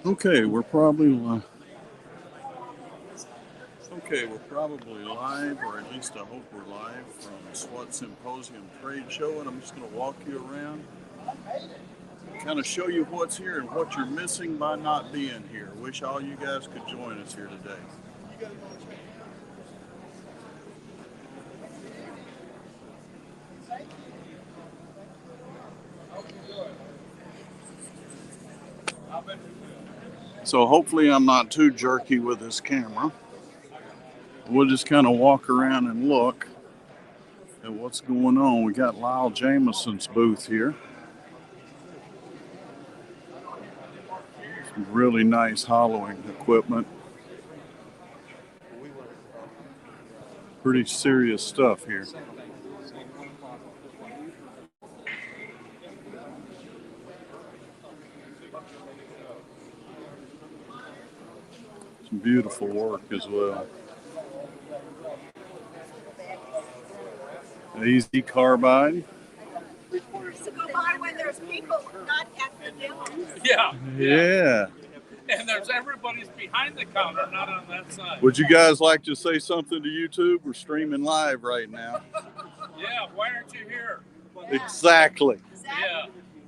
Okay, we're probably live. Okay, we're probably live, or at least I hope we're live from S.W.A.T Symposium Trade Show, and I'm just going to walk you around, kind of show you what's here and what you're missing by not being here. Wish all you guys could join us here today. So hopefully I'm not too jerky with this camera. We'll just kind of walk around and look at what's going on. We got Lyle Jamison's booth here. Some really nice hollowing equipment. Pretty serious stuff here. Some beautiful work as well. Easy carbide. Reporters to go by when there's people not at the demo. Yeah. And there's everybody's behind the counter, not on that side. Would you guys like to say something to YouTube? We're streaming live right now. Yeah, why aren't you here? Yeah. Exactly. Yeah.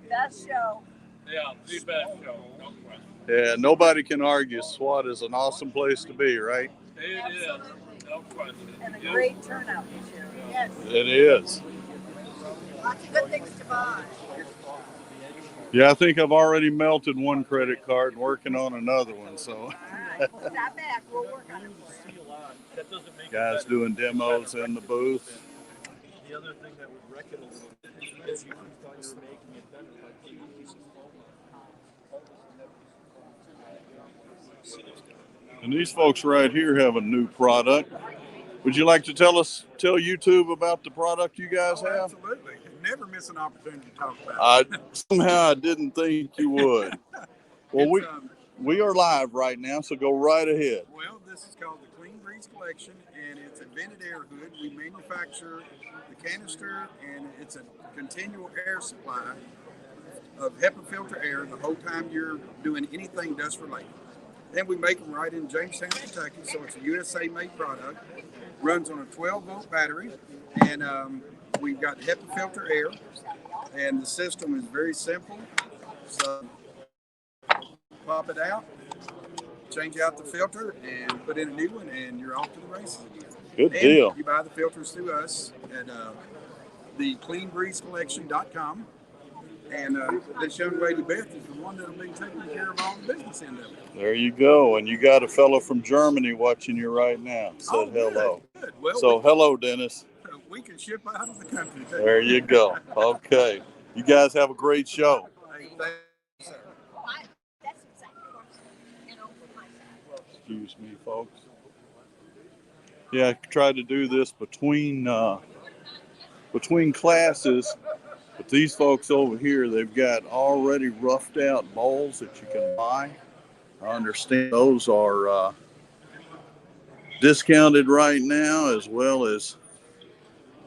Best show. Yeah, the best show. No question. Yeah, nobody can argue S.W.A.T is an awesome place to be, right? It is. No question. And a great turnout this year. Yes. It is. Lots of good things to buy. Yeah, I think I've already melted one credit card and working on another one. So, All right, well, stop back. We'll work on it. guys doing demos in the booth. The other thing that would wreck it a little bit is you thought you were making it better by taking pieces of And these folks right here have a new product. Would you like to tell YouTube about the product you guys have? Absolutely. Never miss an opportunity to talk about it. Somehow I didn't think you would. Well, we are live right now, so go right ahead. Well, this is called the Clean Breeze Collection, and it's a vented air hood. We manufacture the canister, and it's a continual air supply of HEPA filter air the whole time you're doing anything dust related. And we make them right in Jamestown, Kentucky, so it's a USA-made product. Runs on a 12-volt battery, and we've got HEPA filter air, and the system is very simple. So pop it out, change out the filter, and put in a new one, and you're off to the races again. Good deal. You buy the filters through us at the cleanbreezecollection.com. And this young lady, Beth, is the one that'll be taking care of all the business end of it. There you go. And you got a fellow from Germany watching you right now. Said hello. Good. Well, so hello, Dennis. We can ship out of the country, too. There you go. Okay. You guys have a great show. Hey, thank you, sir. That's exactly what Excuse me, folks. Yeah, I tried to do this between classes. But these folks over here, they've got already roughed out bowls that you can buy. I understand those are discounted right now, as well as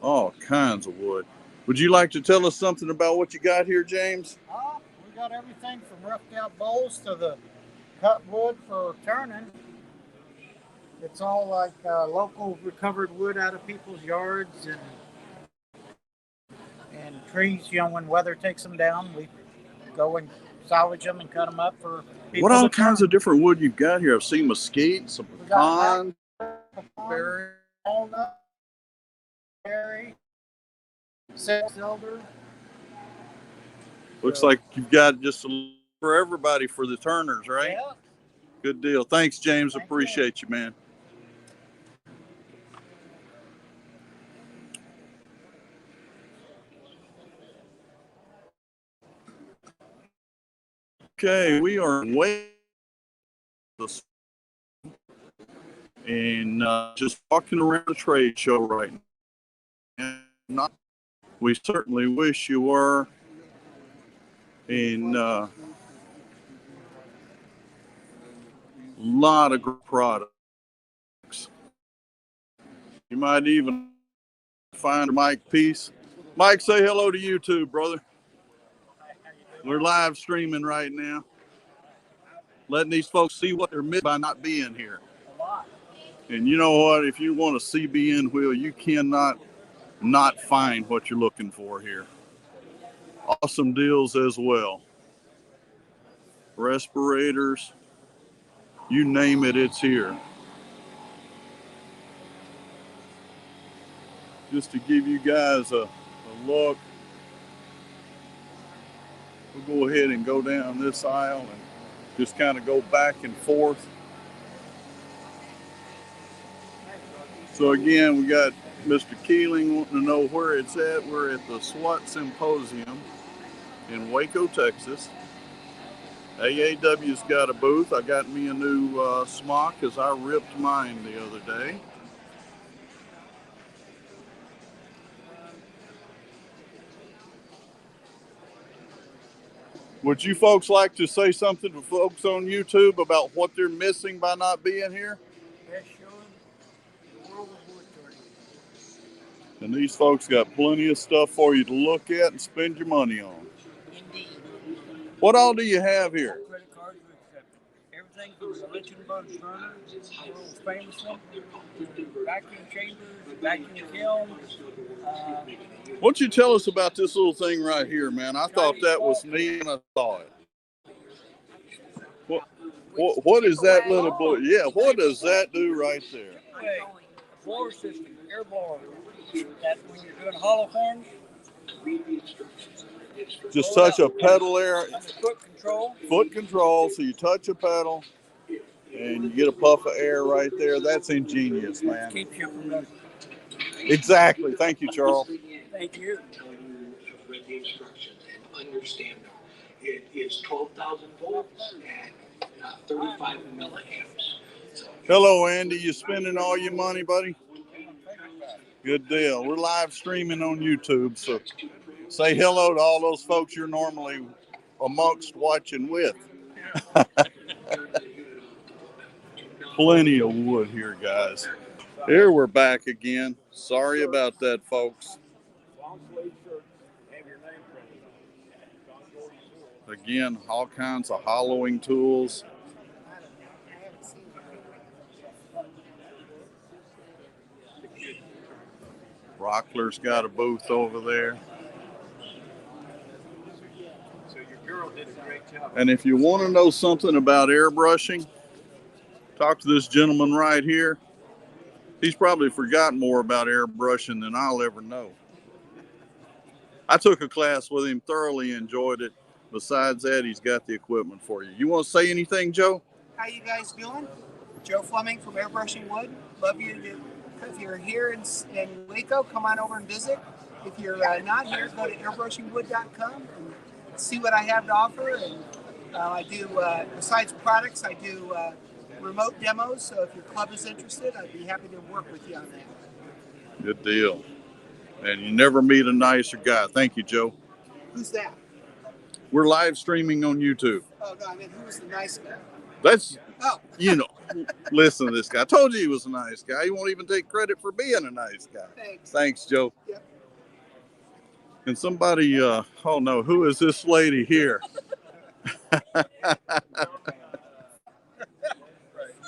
all kinds of wood. Would you like to tell us something about what you got here, James? We got everything from roughed out bowls to the cut wood for turning. It's all like local recovered wood out of people's yards and trees. You know, when weather takes them down, we go and salvage them and cut them up for people. What all kinds of different wood you've got here? I've seen mesquite, some pecan, berry, walnut, berry, six elder. Looks like you've got just for everybody for the turners, right? Yeah. Good deal. Thanks, James. Appreciate you, man. Okay, we are way and just walking around the trade show right now. We certainly wish you were. And a lot of good products. You might even find a Mike piece. Mike, say hello to YouTube, brother. We're live streaming right now, letting these folks see what they're missing by not being here. And you know what? If you want a CBN wheel, you cannot not find what you're looking for here. Awesome deals as well. Respirators, you name it, it's here. Just to give you guys a look, we'll go ahead and go down this aisle and just kind of go back and forth. So again, we got Mr. Keeling wanting to know where it's at. We're at the S.W.A.T Symposium in Waco, Texas. AAW's got a booth. I got me a new smock because I ripped mine the other day. Would you folks like to say something to folks on YouTube about what they're missing by not being here? Best show in the world of woodturning. And these folks got plenty of stuff for you to look at and spend your money on. Indeed. What all do you have here? Credit cards are accepted. Everything from the Lynching Bugs burner, the world's famous one, vacuum chambers, vacuum kilns. Why don't you tell us about this little thing right here, man? I thought that was neat and I saw it. What is that little blue? Yeah, what does that do right there? Okay, floor system, air blower. That when you're doing hollow horns. Just touch a pedal there. Foot control. Foot control, so you touch a pedal and you get a puff of air right there. That's ingenious, man. Keeps you from running. Exactly. Thank you, Charles. Thank you. Read the instructions and understand them. It is 12,000 volts and 35 milliamps. Hello, Andy. You spending all your money, buddy? Good deal. We're live streaming on YouTube, so say hello to all those folks you're normally amongst watching with. Plenty of wood here, guys. Here we're back again. Sorry about that, folks. Again, all kinds of hollowing tools. Rockler's got a booth over there. And if you want to know something about airbrushing, talk to this gentleman right here. He's probably forgotten more about airbrushing than I'll ever know. I took a class with him, thoroughly enjoyed it. Besides that, he's got the equipment for you. You want to say anything, Joe? How you guys doing? Joe Fleming from Airbrushing Wood. Love you to, if you're here in Waco, come on over and visit. If you're not here, go to airbrushingwood.com and see what I have to offer. And I do, besides products, I do remote demos. So if your club is interested, I'd be happy to work with you on that. Good deal. And you never meet a nicer guy. Thank you, Joe. Who's that? We're live streaming on YouTube. Oh, no, I mean, who's the nice guy? That's, Oh. you know, listen to this guy. I told you he was a nice guy. He won't even take credit for being a nice guy. Thanks. Thanks, Joe. Yep. And somebody, oh no, who is this lady here?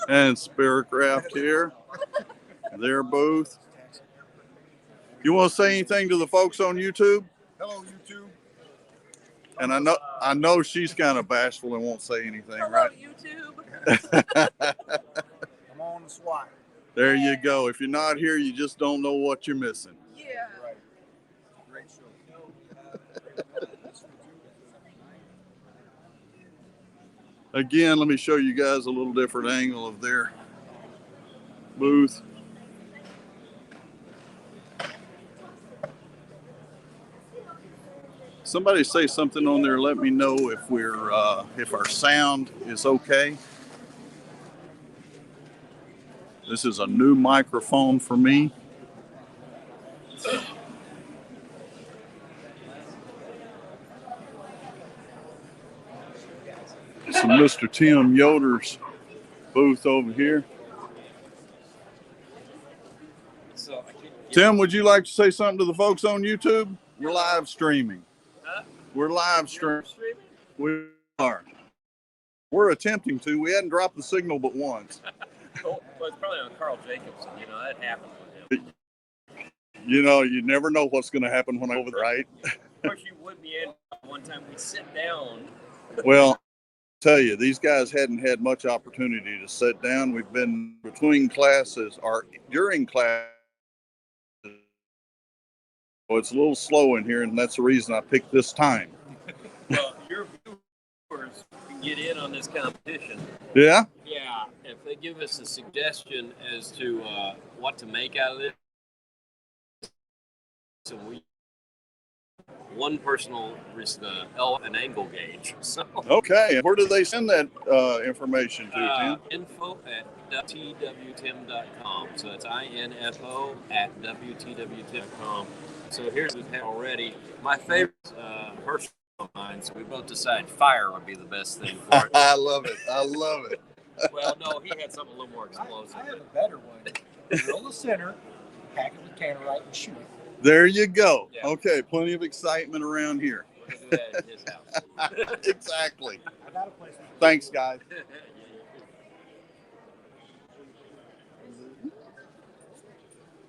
And Spiritcraft here, their booth. You want to say anything to the folks on YouTube? Hello, YouTube. And I know she's kind of bashful and won't say anything, Hello, right? YouTube. I'm on the S.W.A.T. There you go. If you're not here, you just don't know what you're missing. Yeah. Right. Great show. Again, let me show you guys a little different angle of their booth. Somebody say something on there. Let me know if we're if our sound is okay. This is a new microphone for me. Some Mr. Tim Yoder's booth over here. Tim, would you like to say something to the folks on YouTube? We're live streaming. We're live streaming. We are. We're attempting to. We hadn't dropped the signal but once. Well, it's probably on Carl Jacobson. You know, that happened with him. You know, you never know what's going to happen when I'm over there, right? Of course, you would be in one time we sit down. Well, I'll tell you, these guys hadn't had much opportunity to sit down. We've been between classes or during class. So it's a little slow in here, and that's the reason I picked this time. Well, your viewers can get in on this competition. Yeah? Yeah, if they give us a suggestion as to what to make out of this, so one person will risk an angle gauge. So Okay. Where do they send that information to, Tim? info@wtwtim.com. So it's info@wtwtim.com. So here's the thing already. My favorite Herschel of mine, so we both decided fire would be the best thing for it. I love it. I love it. Well, no, he had something a little more explosive. I have a better one. Drill the center, pack it with tannerite, and shoot it. There you go. Yeah. Okay, plenty of excitement around here. We're gonna do that in his house. Exactly. I got a place. Thanks, guys.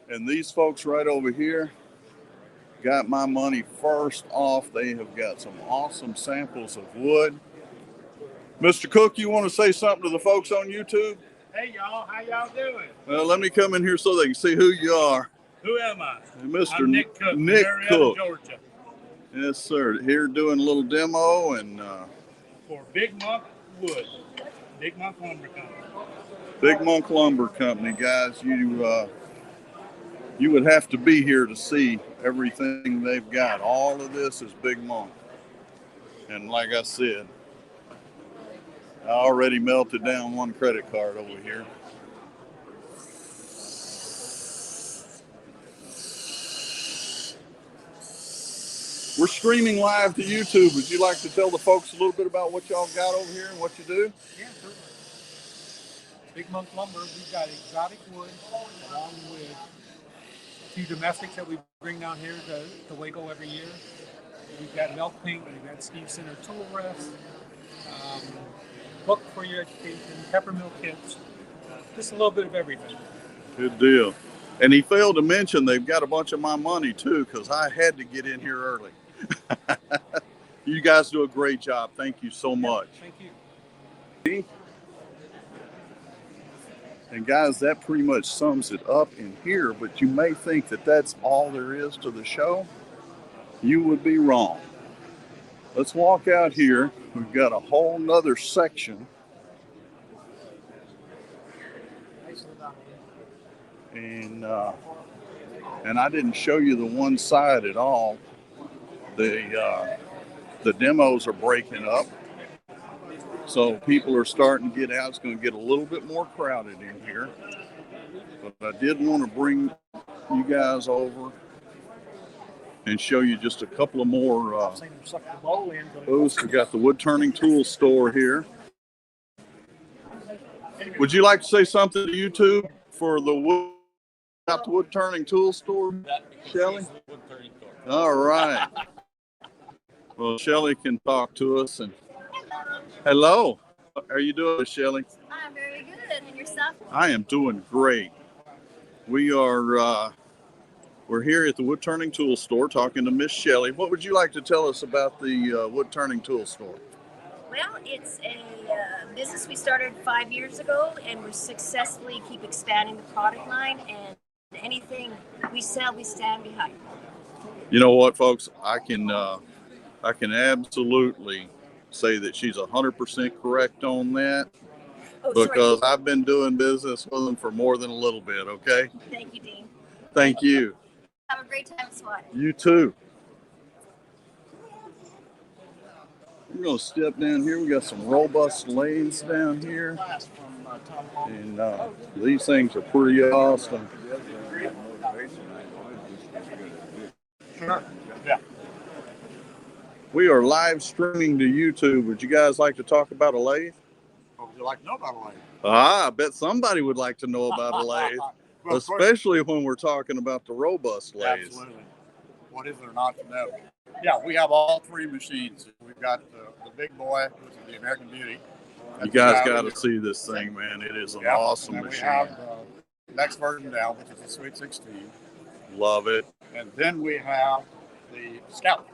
And these folks right over here got my money first off. They have got some awesome samples of wood. Mr. Cook, you want to say something to the folks on YouTube? Hey, y'all. How y'all doing? Well, let me come in here so they can see who you are. Who am I? Mr. I'm Nick Cook, Nick Marietta, Cook. Georgia. Yes, sir. Here doing a little demo and For Big Monk Wood. Big Monk Lumber Company. Big Monk Lumber Company, guys. You would have to be here to see everything they've got. All of this is Big Monk. And like I said, I already melted down one credit card over here. We're streaming live to YouTube. Would you like to tell the folks a little bit about what y'all got over here and what you do? Yeah, certainly. Big Monk Lumber, we've got exotic wood along with a few domestics that we bring down here to Waco every year. We've got milk paint, we've got Steve Center tool rests, book for your education, pepper mill kits, just a little bit of everything. Good deal. And he failed to mention they've got a bunch of my money too, because I had to get in here early. You guys do a great job. Thank you so much. Thank you. And guys, that pretty much sums it up in here, but you may think that that's all there is to the show. You would be wrong. Let's walk out here. We've got a whole nother section. And I didn't show you the one side at all. The demos are breaking up. So people are starting to get out. It's going to get a little bit more crowded in here. But I did want to bring you guys over and show you just a couple of more booths. We got the Woodturning tool store here. Would you like to say something to YouTube for the Woodturning tool store, Shelly? All right. Well, Shelly can talk to us. And hello. How are you doing, Shelly? I'm very good. And yourself? I am doing great. We are we're here at the Woodturning tool store talking to Miss Shelly. What would you like to tell us about the Woodturning tool store? Well, it's a business we started 5 years ago, and we successfully keep expanding the product line. And anything we sell, we stand behind. You know what, folks? I can absolutely say that she's 100% correct on that. Oh, because sorry. I've been doing business with them for more than a little bit, okay? Thank you, Dean. Thank you. Have a great time at S.W.A.T. You too. We're going to step down here. We got some robust lathes down here. And these things are pretty awesome. Sure. Yeah. We are live streaming to YouTube. Would you guys like to talk about a lathe? What would you like to know about a lathe? I bet somebody would like to know about a lathe, Well, especially when we're talking about the robust lathes. Absolutely. what is there not to know? Yeah, we have all three machines. We've got the big boy, which is the American Beauty. You guys got to see this thing, man. It is an awesome and machine. We have the next version down, which is the Sweet 16. Love it. And then we have the Scout.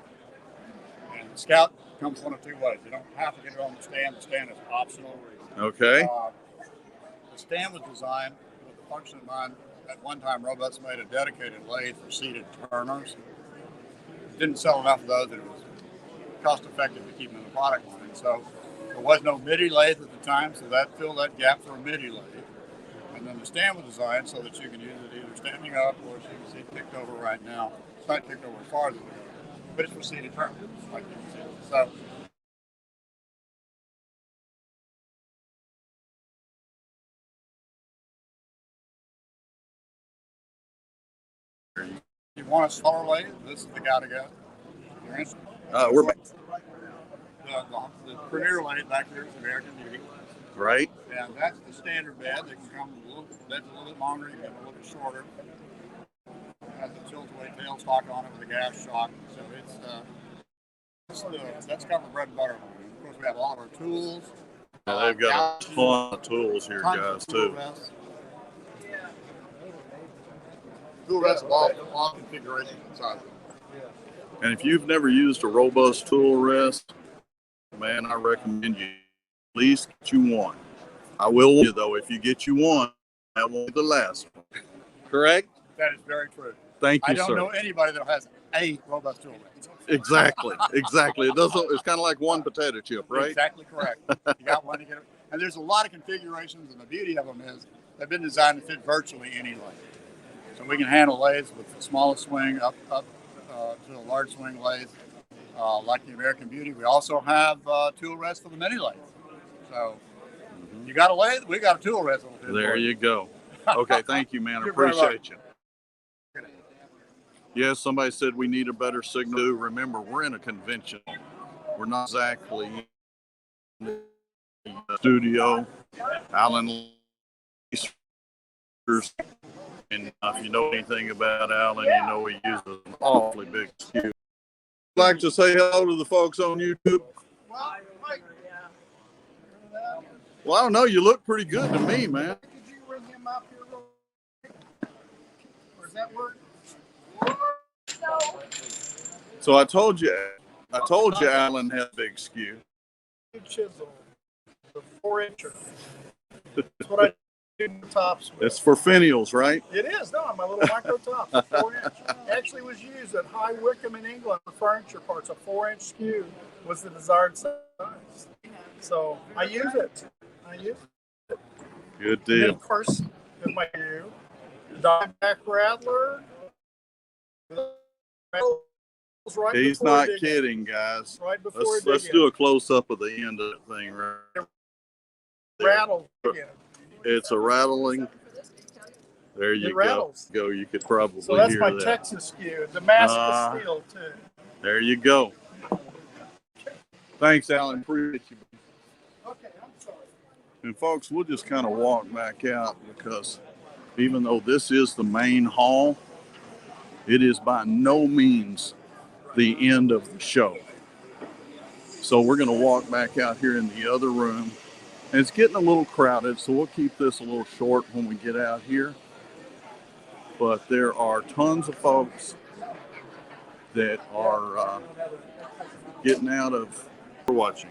And the Scout comes one of two ways. You don't have to get it on the stand. The stand is optional. Okay. The stand was designed with the function in mind. At one time, Robots made a dedicated lathe for seated turners. Didn't sell enough of those, and it was cost effective to keep them in the product line. So there was no MIDI lathe at the time, so that filled that gap for a MIDI lathe. And then the stand was designed so that you can use it either standing up or, as you can see, kicked over right now. It's not kicked over as far as it goes, but it's for seated turners, like you can see. So if you want a smaller lathe, this is the guy to go. We're back. The premier lathe back there is the American Beauty. Right. And that's the standard bed. They can come a little bit longer, you can a little bit shorter. It has a tilt-away tailstock on it with a gas shock. So that's kind of bread and butter. Of course, we have all of our tools. They've got a ton of tools here, guys, too. Tool rests of all configurations and sizes. And if you've never used a robust tool rest, man, I recommend you at least get you one. I will warn you, though, if you get you one, that won't be the last one. Correct? That is very true. Thank you, sir. I don't know anybody that has a robust tool rest. Exactly. It doesn't. It's kind of like one potato chip, right? Exactly correct. You got one to get it. And there's a lot of configurations, and the beauty of them is they've been designed to fit virtually any lathe. So we can handle lathes with the smallest swing up to a large swing lathe, like the American Beauty. We also have tool rest for the mini lathe. So you got a lathe, we got a tool rest. There you go. Okay, thank you, man. I appreciate you. Yes, somebody said we need a better signal. Remember, we're in a convention. We're not exactly in the studio. Alan, and if you know anything about Alan, you know he uses an awfully big skew. Like to say hello to the folks on YouTube? Well, I don't know. You look pretty good to me, man. Could you ring him up here real quick? Or does that work? So I told you, Alan has a big skew. Chisel, the 4-incher. That's what I do the tops with. It's for finials, right? It is, no, my little micro tops, a 4-inch. Actually was used at High Wycombe in England for furniture parts. A 4-inch skew was the desired size. So I use it. Good And deal. then, of course, with my skew, the dieback rattler. Right. He's not kidding, guys. Right before let's do a close up of the end of that thing right there. Rattle. It's a rattling. There you go. You could probably so that's hear my that. Texas skew, Damascus steel too. There you go. Thanks, Alan. Appreciate you. Okay, I'm sorry. And folks, we'll just kind of walk back out because even though this is the main hall, it is by no means the end of the show. So we're going to walk back out here in the other room. And it's getting a little crowded, so we'll keep this a little short when we get out here. But there are tons of folks that are getting out of watching.